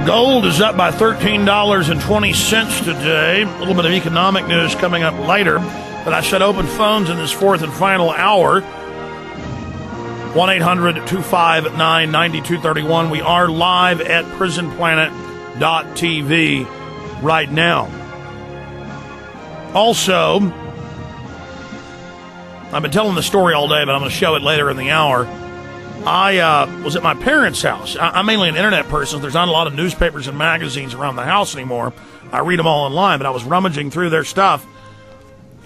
Gold is up by $13.20 today. A little bit of economic news coming up later. But I said open phones in this fourth and final hour. 1-800-259-9231. We are live at prisonplanet.tv right now. Also, I've been telling the story all day, but I'm going to show it later in the hour. I was at my parents' house. I'm mainly an internet person. So there's not a lot of newspapers and magazines around the house anymore. I read them all online, but I was rummaging through their stuff.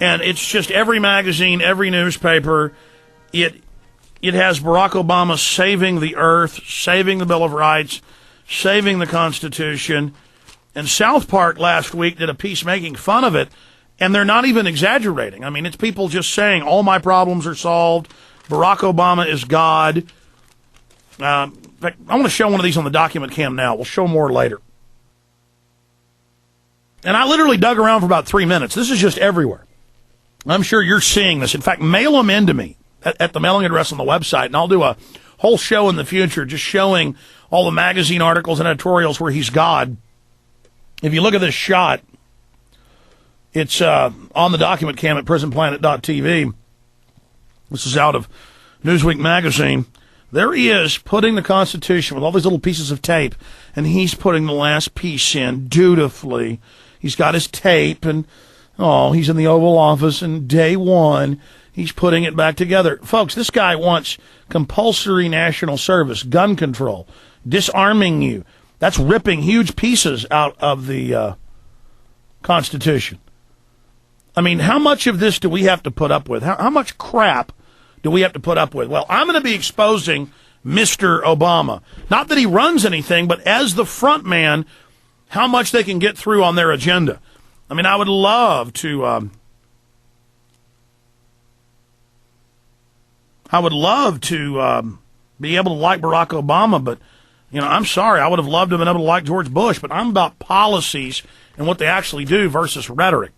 And it's just every magazine, every newspaper, it has Barack Obama saving the earth, saving the Bill of Rights, saving the Constitution. And South Park last week did a piece making fun of it, and they're not even exaggerating. I mean, it's people just saying, all my problems are solved, Barack Obama is God. In fact, I want to show one of these on the document cam now. We'll show more later. And I literally dug around for about 3 minutes. This is just everywhere. I'm sure you're seeing this. In fact, mail them in to me at the mailing address on the website, and I'll do a whole show in the future just showing all the magazine articles and editorials where he's God. If you look at this shot, it's on the document cam at prisonplanet.tv. This is out of Newsweek magazine. There he is putting the Constitution with all these little pieces of tape, and he's putting the last piece in dutifully. He's got his tape, and he's in the Oval Office, and day one, he's putting it back together. Folks, this guy wants compulsory national service, gun control, disarming you. That's ripping huge pieces out of the Constitution. I mean, how much of this do we have to put up with? How much crap do we have to put up with? Well, I'm going to be exposing Mr. Obama. Not that he runs anything, but as the front man, how much they can get through on their agenda. I mean, I would love to be able to like Barack Obama, but, I'm sorry. I would have loved to have been able to like George Bush, but I'm about policies and what they actually do versus rhetoric.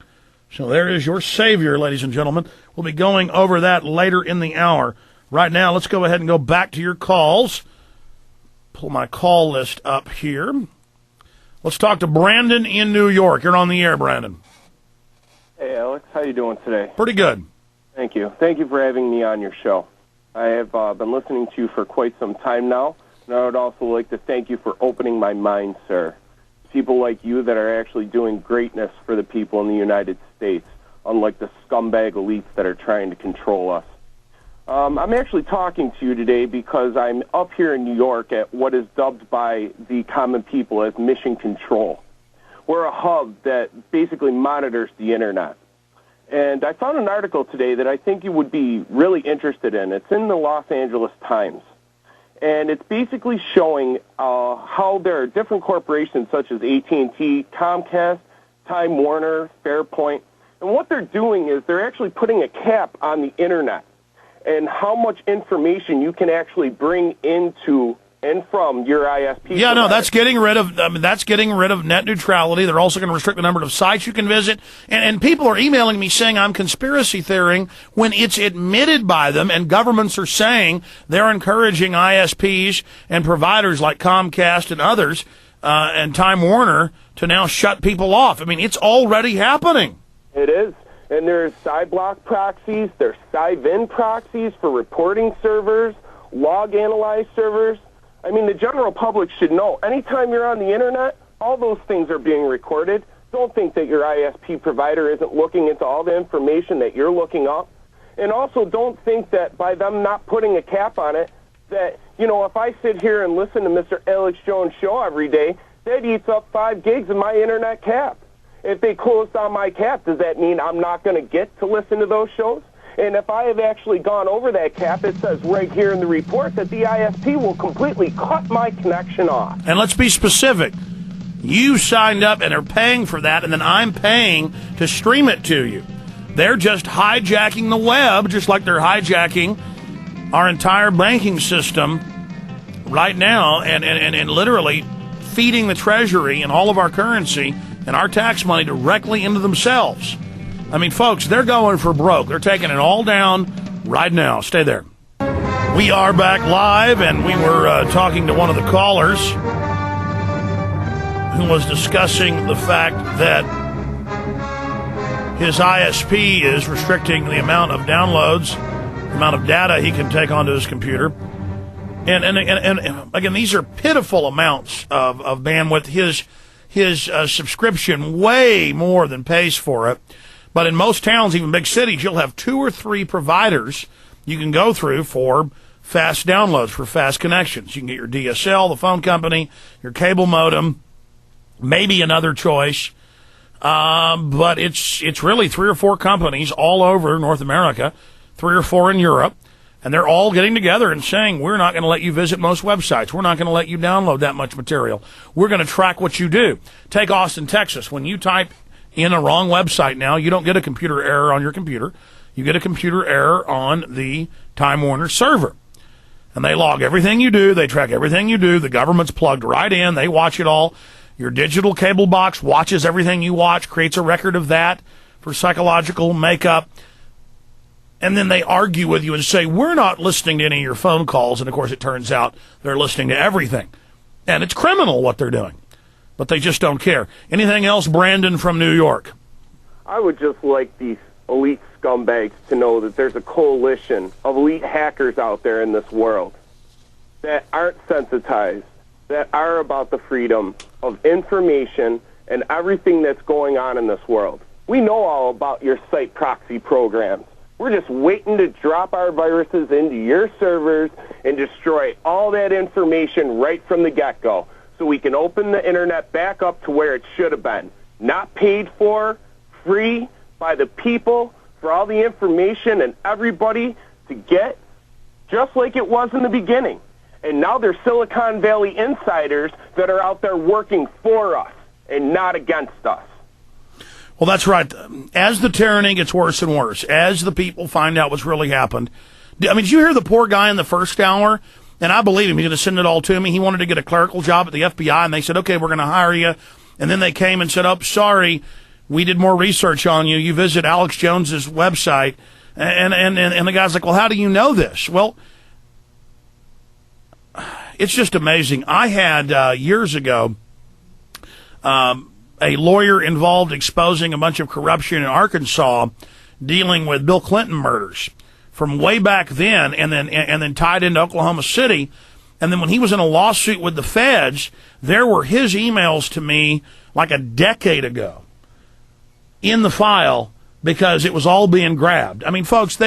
So there is your savior, ladies and gentlemen. We'll be going over that later in the hour. Right now, let's go ahead and go back to your calls. Pull my call list up here. Let's talk to Brandon in New York. You're on the air, Brandon. Hey, Alex. How you doing today? Pretty good. Thank you. Thank you for having me on your show. I have been listening to you for quite some time now, and I would also like to thank you for opening my mind, sir. People like you that are actually doing greatness for the people in the United States, unlike the scumbag elites that are trying to control us. I'm actually talking to you today because I'm up here in New York at what is dubbed by the common people as Mission Control. We're a hub that basically monitors the Internet. And I found an article today that I think you would be really interested in. It's in the Los Angeles Times. And it's basically showing how there are different corporations such as AT&T, Comcast, Time Warner, Fairpoint. And what they're doing is they're actually putting a cap on the Internet and how much information you can actually bring into and from your ISP. Yeah, no, that's getting rid of net neutrality. They're also going to restrict the number of sites you can visit. And people are emailing me saying I'm conspiracy theorying when it's admitted by them, and governments are saying they're encouraging ISPs and providers like Comcast and others and Time Warner to now shut people off. I mean, it's already happening. It is. And there's Cyblock proxies, there's Cyvin proxies for reporting servers, log analyze servers. I mean, the general public should know. Anytime you're on the Internet, all those things are being recorded. Don't think that your ISP provider isn't looking into all the information that you're looking up. And also don't think that by them not putting a cap on it, that, if I sit here and listen to Mr. Alex Jones' show every day, that eats up 5 gigs of my Internet cap. If they close down my cap, does that mean I'm not going to get to listen to those shows? And if I have actually gone over that cap, it says right here in the report that the ISP will completely cut my connection off. And let's be specific. You signed up and are paying for that, and then I'm paying to stream it to you. They're just hijacking the web, just like they're hijacking our entire banking system right now and literally feeding the Treasury and all of our currency and our tax money directly into themselves. I mean, folks, they're going for broke. They're taking it all down right now. Stay there. We are back live, and we were talking to one of the callers who was discussing the fact that his ISP is restricting the amount of downloads, the amount of data he can take onto his computer. And again, these are pitiful amounts of bandwidth. His subscription way more than pays for it. But in most towns, even big cities, you'll have 2 or 3 providers you can go through for fast downloads, for fast connections. You can get your DSL, the phone company, your cable modem, maybe another choice. But it's really 3 or 4 companies all over North America, 3 or 4 in Europe, and they're all getting together and saying, we're not going to let you visit most websites. We're not going to let you download that much material. We're going to track what you do. Take Austin, Texas. When you type in a wrong website now, you don't get a computer error on your computer. You get a computer error on the Time Warner server. And they log everything you do. They track everything you do. The government's plugged right in. They watch it all. Your digital cable box watches everything you watch, creates a record of that for psychological makeup. And then they argue with you and say, we're not listening to any of your phone calls. And, of course, it turns out they're listening to everything. And it's criminal what they're doing. But they just don't care. Anything else, Brandon from New York? I would just like these elite scumbags to know that there's a coalition of elite hackers out there in this world that aren't sensitized, that are about the freedom of information and everything that's going on in this world. We know all about your site proxy programs. We're just waiting to drop our viruses into your servers and destroy all that information right from the get-go, so we can open the internet back up to where it should have been. Not paid for, free by the people, for all the information and everybody to get, just like it was in the beginning. And now there's Silicon Valley insiders that are out there working for us and not against us. Well, that's right. As the tyranny gets worse and worse, as the people find out what's really happened. I mean, did you hear the poor guy in the first hour? And I believe him. He's going to send it all to me. He wanted to get a clerical job at the FBI, and they said, okay, we're going to hire you. And then they came and said, oh, sorry, we did more research on you. You visit Alex Jones's website. And the guy's like, well, how do you know this? Well, it's just amazing. I had, years ago, a lawyer involved exposing a bunch of corruption in Arkansas dealing with Bill Clinton murders from way back then, and then tied into Oklahoma City. And then when he was in a lawsuit with the feds, there were his emails to me like a decade ago in the file because it was all being grabbed. I mean, folks,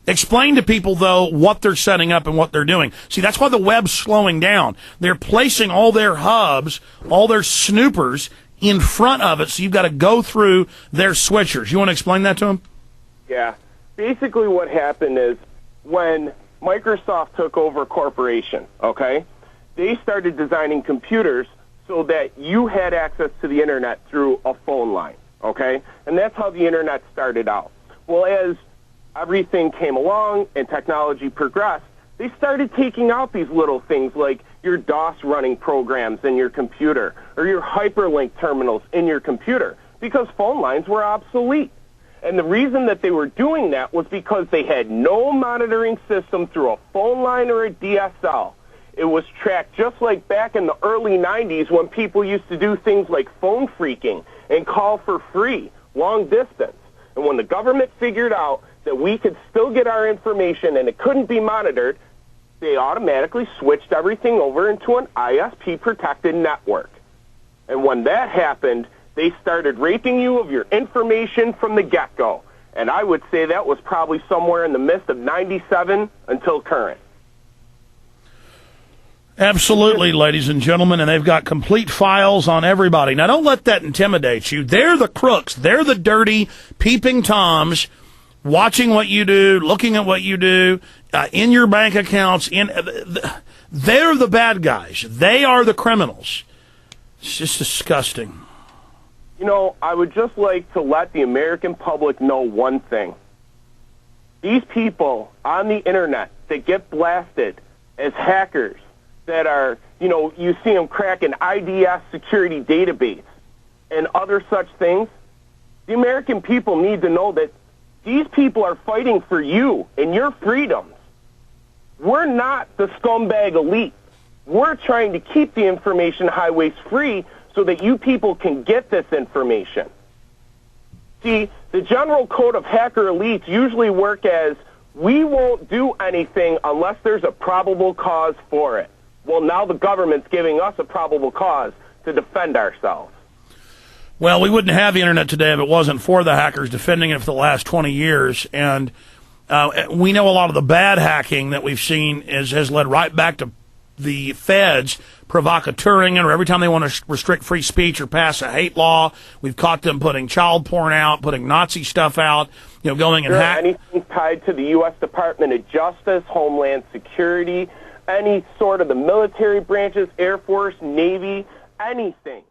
explain to people, though, what they're setting up and what they're doing. See, that's why the web's slowing down. They're placing all their hubs, all their snoopers in front of it, so you've got to go through their switchers. You want to explain that to them? Yeah. Basically what happened is when Microsoft took over corporation, okay, they started designing computers so that you had access to the internet through a phone line, okay? And that's how the internet started out. Well, as everything came along and technology progressed, they started taking out these little things like your DOS running programs in your computer or your hyperlink terminals in your computer because phone lines were obsolete. And the reason that they were doing that was because they had no monitoring system through a phone line or a DSL. It was tracked just like back in the early 90s when people used to do things like phone phreaking and call for free, long distance. And when the government figured out that we could still get our information and it couldn't be monitored, they automatically switched everything over into an ISP-protected network. And when that happened, they started raping you of your information from the get-go. And I would say that was probably somewhere in the midst of 97 until current. Absolutely, ladies and gentlemen, and they've got complete files on everybody. Now, don't let that intimidate you. They're the crooks. They're the dirty, peeping Toms, watching what you do, looking at what you do, in your bank accounts. They're the bad guys. They are the criminals. It's just disgusting. You know, I would just like to let the American public know one thing. These people on the internet that get blasted as hackers that are, you know, you see them crack an IDS security database and other such things, the American people need to know that these people are fighting for you and your freedoms. We're not the scumbag elite. We're trying to keep the information highways free so that you people can get this information. See, the general code of hacker elites usually work as, we won't do anything unless there's a probable cause for it. Well, now the government's giving us a probable cause to defend ourselves. Well, we wouldn't have the internet today if it wasn't for the hackers defending it for the last 20 years. And we know a lot of the bad hacking that we've seen has led right back to the feds provocateuring, or every time they want to restrict free speech or pass a hate law, we've caught them putting child porn out, putting Nazi stuff out, going and hacking. Anything tied to the U.S. Department of Justice, Homeland Security, any sort of the military branches, Air Force, Navy, anything.